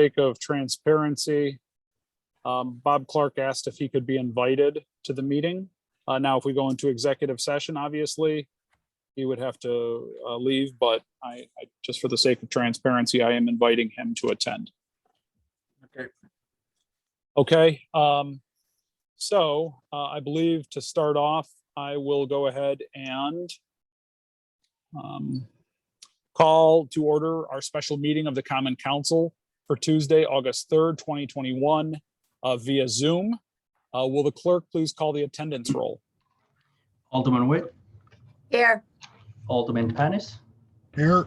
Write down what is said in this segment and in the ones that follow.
sake of transparency, Bob Clark asked if he could be invited to the meeting. Now, if we go into executive session, obviously, he would have to leave, but I just for the sake of transparency, I am inviting him to attend. Okay. Okay. So I believe to start off, I will go ahead and call to order our special meeting of the Common Council for Tuesday, August 3rd, 2021, via Zoom. Will the clerk please call the attendance roll? Alderman Witt, Here. Alderman Panis, Here.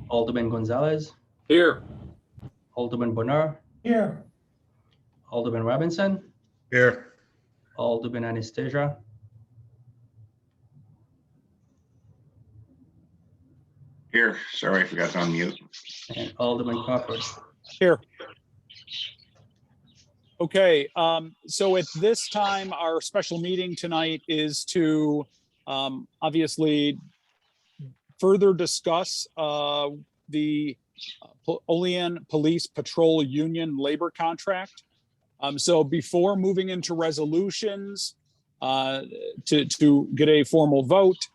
Alderman Gonzalez, Here. Alderman Bonner, Here. Alderman Robinson, Here. Alderman Anastasia, Here, sorry, I forgot to unmute. and Alderman Crawford. Here. Okay, so at this time, our special meeting tonight is to obviously further discuss the Olean Police Patrol Union labor contract. So before moving into resolutions to get a formal vote,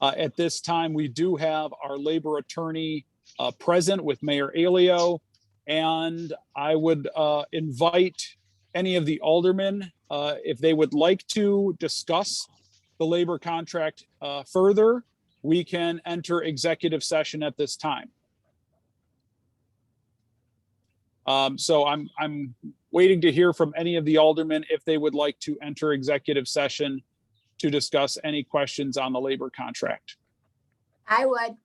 at this time, we do have our labor attorney present with Mayor Alio, and I would invite any of the aldermen, if they would like to discuss the labor contract further, we can enter executive session at this time. So I'm waiting to hear from any of the aldermen if they would like to enter executive session to discuss any questions on the labor contract. I would.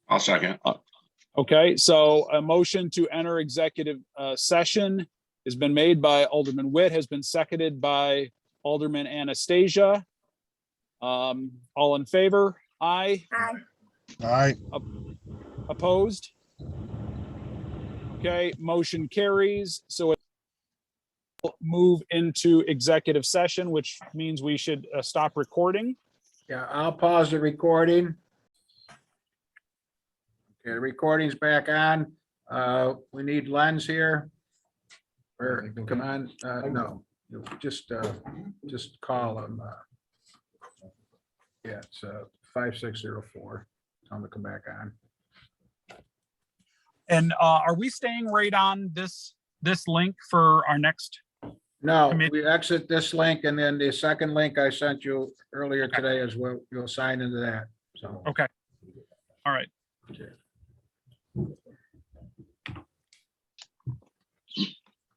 I'll second. Okay, so a motion to enter executive session has been made by Alderman Witt, has been seconded by Alderman Anastasia. All in favor? Aye. Aye. Aye. Opposed? Okay, motion carries. So we'll move into executive session, which means we should stop recording. Yeah, I'll pause the recording. Okay, the recording's back on. We need Lens here. Or come on, no, you just call him. Yeah, it's 5604. Tell him to come back on. And are we staying right on this link for our next? No, Committee. we exit this link and then the second link I sent you earlier today as well. You'll sign into that. So. Okay. All right.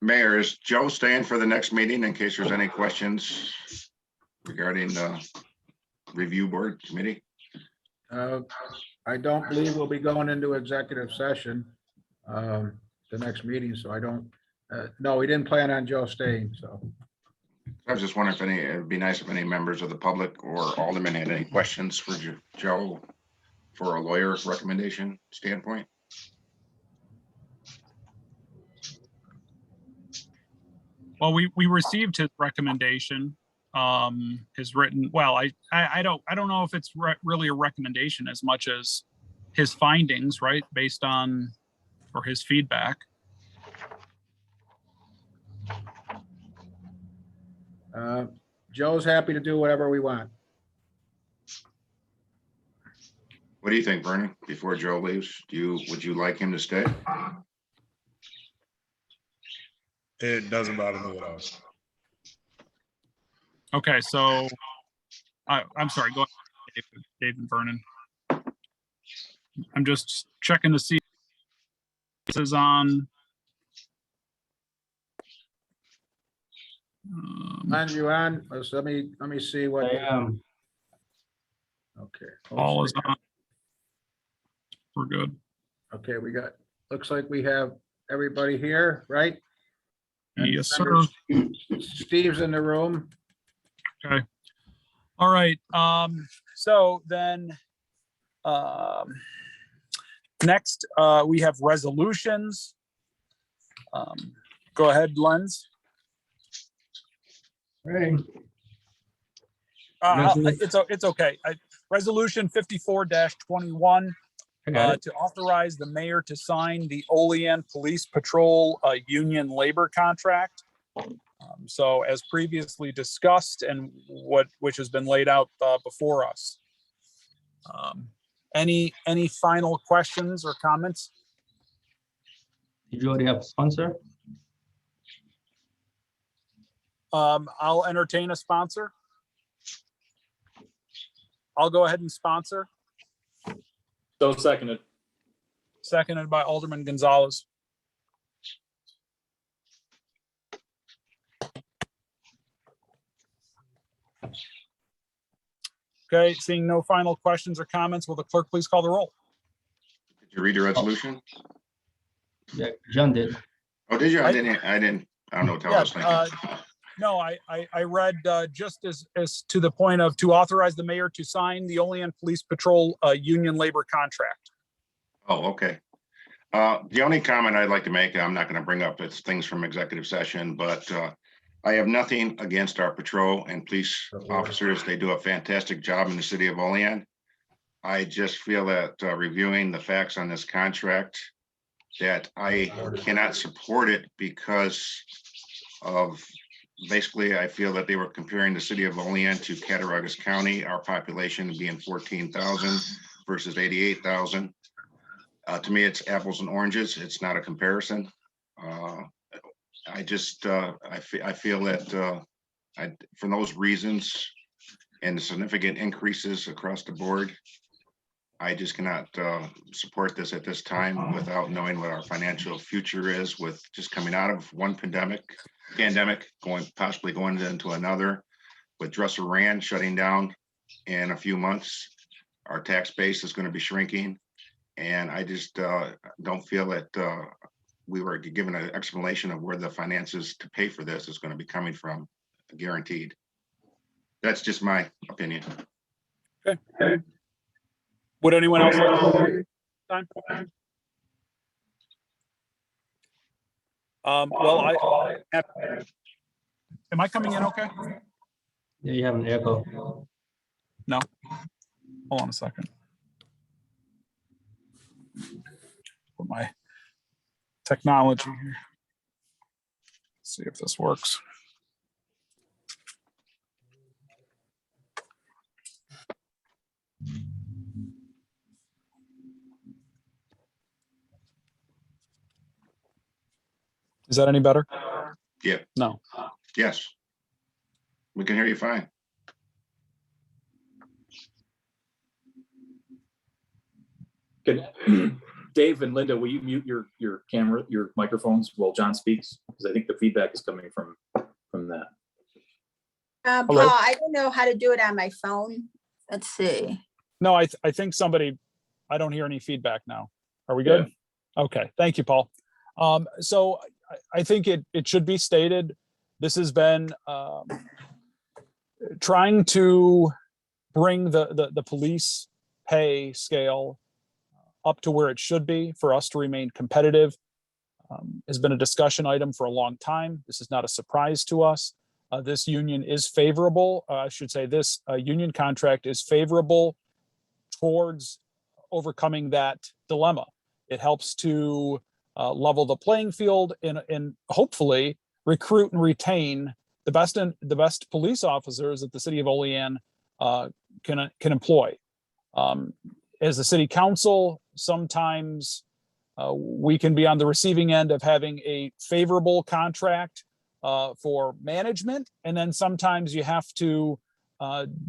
Mayor, is Joe staying for the next meeting in case there's any questions regarding the review board committee? I don't believe we'll be going into executive session the next meeting, so I don't, no, we didn't plan on Joe staying, so. I was just wondering if it'd be nice if any members of the public or aldermen had any questions for Joe for a lawyer recommendation standpoint. Well, we received his recommendation, his written. Well, I don't know if it's really a recommendation as much as his findings, right, based on or his feedback. Joe's happy to do whatever we want. What do you think, Vernon, before Joe leaves? Would you like him to stay? It doesn't bother me at all. Okay, so I'm sorry. Go ahead, Dave and Vernon. I'm just checking to see if this is on. Lens, you on? Let me see what. I am. Okay. All is on. We're good. Okay, we got, looks like we have everybody here, right? And Yes, sir. remember, Steve's in the room. Okay. All right. So then next we have resolutions. Go ahead, Lens. Right. It's okay. Resolution 54-21 I got it. to authorize the mayor to sign the Olean Police Patrol union labor contract. So as previously discussed and which has been laid out before us. Any final questions or comments? Did you already have a sponsor? I'll entertain a sponsor. I'll go ahead and sponsor. So seconded. Seconded by Alderman Gonzalez. Okay, seeing no final questions or comments, will the clerk please call the roll? Did you read the resolution? Yeah, John did. Oh, did you? I- I don't know what I was Yeah, thinking. No, I read just as to the point of to authorize the mayor to sign the Olean Police Patrol union labor contract. Oh, okay. The only comment I'd like to make, I'm not gonna bring up it's things from executive session, but I have nothing against our patrol and police officers. They do a fantastic job in the city of Olean. I just feel that reviewing the facts on this contract, that I cannot support it because of, basically, I feel that they were comparing the city of Olean to Cattaraugus County, our population being 14,000 versus 88,000. To me, it's apples and oranges. It's not a comparison. I just, I feel that for those reasons and the significant increases across the board, I just cannot support this at this time without knowing what our financial future is, with just coming out of one pandemic, possibly going into another, with Dresser Rand shutting down in a few months. Our tax base is going to be shrinking. And I just don't feel that we were given an explanation of where the finances to pay for this is going to be coming from, guaranteed. That's just my opinion. Okay. Would anyone else like to time? Well, am I coming in okay? Yeah, you have an echo. No. Hold on a second. Put my technology here. See if this works. Is that any better? Yeah. No. Yes. We can hear you fine. Good. Dave and Linda, will you mute your camera, your microphones while John speaks? Because I think the feedback is coming from that. Paul, I don't know how to do it on my phone. Let's see. No, I think somebody, I don't hear any feedback now. Are we good? Okay, thank you, Paul. So I think it should be stated, this has been trying to bring the police pay scale up to where it should be for us to remain competitive. Has been a discussion item for a long time. This is not a surprise to us. This union is favorable. I should say this union contract is favorable towards overcoming that dilemma. It helps to level the playing field and hopefully recruit and retain the best police officers that the city of Olean can employ. As a city council, sometimes we can be on the receiving end of having a favorable contract for management, and then sometimes you have to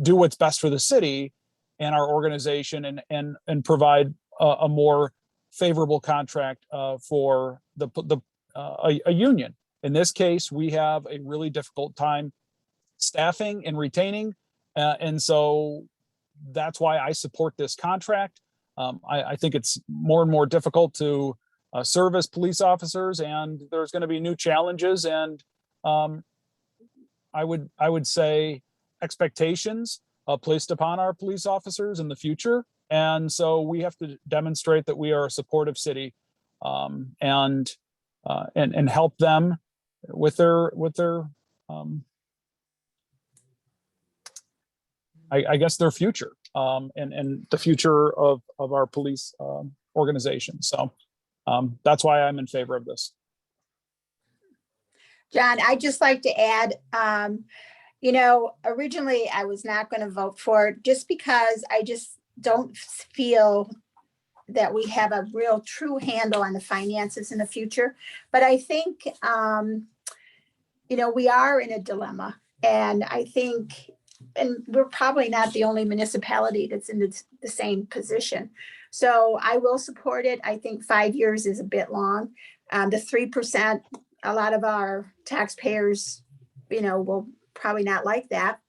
do what's best for the city and our organization and provide a more favorable contract for a union. In this case, we have a really difficult time staffing and retaining, and so that's why I support this contract. I think it's more and more difficult to serve as police officers, and there's going to be new challenges, and I would say expectations placed upon our police officers in the future. And so we have to demonstrate that we are a supportive city and help them with their I guess their future. and the future of our police organization. So that's why I'm in favor of this. John, I'd just like to add, originally I was not going to vote for it just because I just don't feel that we have a real true handle on the finances in the future. But I think, we are in a dilemma, and I think, and we're probably not the only municipality that's in the same position. So I will support it. I think 5 years is a bit long. The 3%, a lot of our taxpayers, will probably not like that.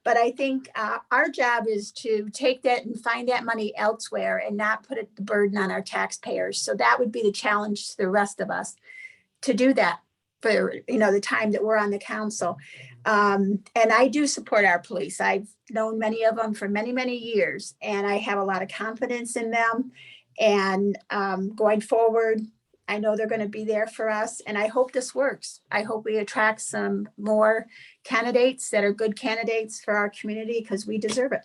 But I think our job is to take that and find that money elsewhere and not put the burden on our taxpayers. So that would be the challenge to the rest of us, to do that for, the time that we're on the council. And I do support our police. I've known many of them for many, many years, and I have a lot of confidence in them. And going forward, I know they're going to be there for us, and I hope this works. I hope we attract some more candidates that are good candidates for our community, because we deserve it.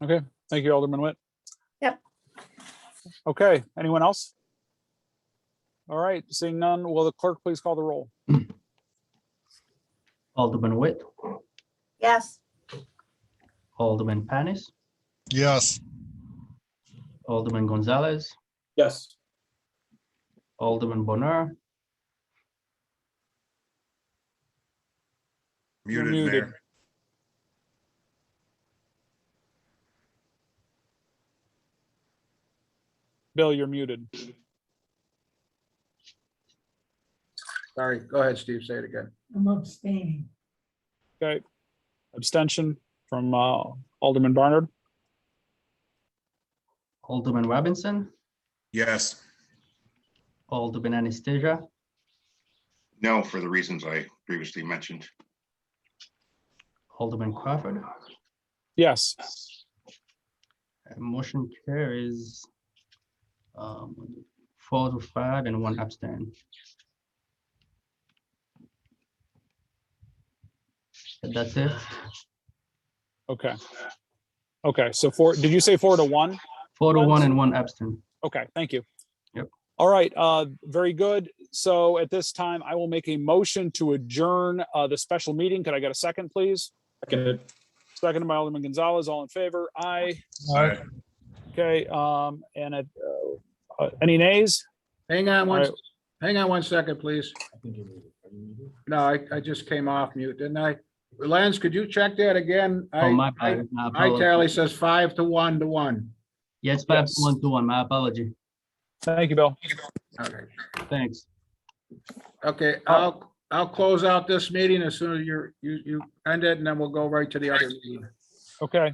Okay, thank you, Alderman Witt. Yep. Okay, anyone else? All right, seeing none, will the clerk please call the roll? Alderman Witt, Yes. Alderman Panis, Yes. Alderman Gonzalez, Yes. Alderman Bonner, You're Muted, muted. Mayor. Bill, you're muted. Sorry, go ahead, Steve, say it again. I'm abstaining. Okay, abstention from Alderman Barnard. Alderman Robinson, Yes. Alderman Anastasia, No, for the reasons I previously mentioned. Alderman Crawford. Yes. Motion carries 4-5 and 1 abstain. That's it. Okay. Okay, so did you say 4-1? 4-1 and 1 abstain. Okay, thank you. Yep. All right, very good. So at this time, I will make a motion to adjourn the special meeting. Could I get a second, please? Seconded. Seconded by Alderman Gonzalez. All in favor? Aye. Aye. Okay, and any nays? Hang on All right. one second, please. No, I just came off mute, didn't I? Lance, could you check that again? My My apology. tally says 5-1 to 1. Yes, Yes. 5-1 to 1. My apology. Thank you, Bill. Okay. Thanks. Okay, I'll close out this meeting as soon as you end it, and then we'll go right to the other meeting. Okay.